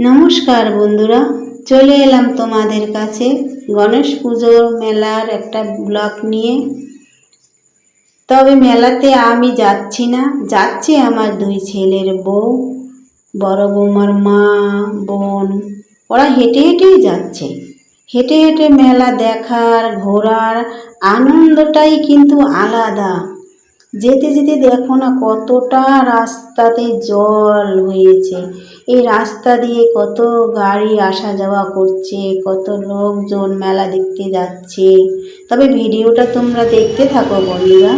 নমস্কার বন্ধুরা, চলে এলাম তোমাদের কাছে গণেশ পুজোর মেলার একটা ব্লগ নিয়ে। তবে মেলাতে আমি যাচ্ছি না, যাচ্ছে আমার দুই ছেলের বউ, বড় বৌমার মা, বোন। ওরা হেঁটে হেঁটেই যাচ্ছে। হেঁটে হেঁটে মেলা দেখার, ঘোরার আনন্দটাই কিন্তু আলাদা। যেতে যেতে দেখো না কতটা রাস্তাতে জল হয়েছে। এই রাস্তা দিয়ে কত গাড়ি আসা যাওয়া করছে, কত লোকজন মেলা দেখতে যাচ্ছে। তবে ভিডিওটা তোমরা দেখতে থাকো বন্ধুরা।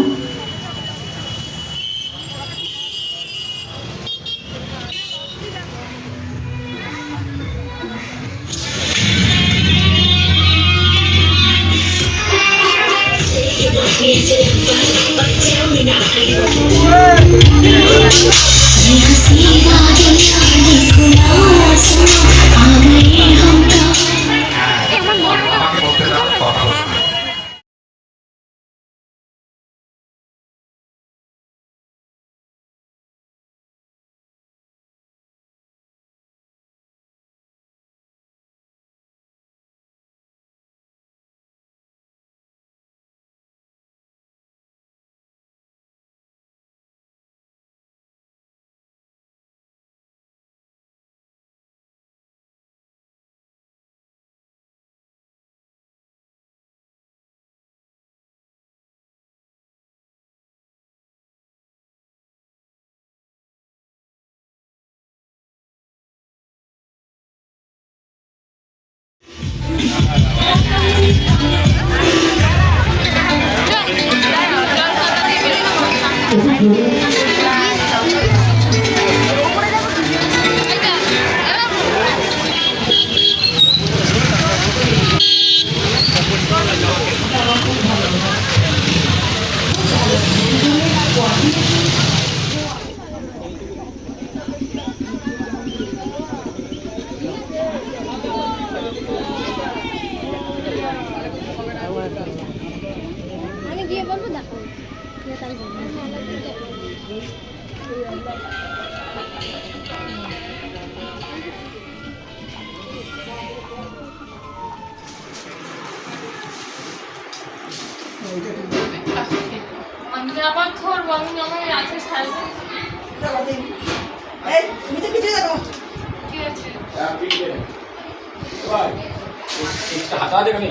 আমি গিয়ে বলবো দেখো তাই বলবো আবার ধরবো আমি আমার আছে সাইজে ঠিক আছে হাতা দেবে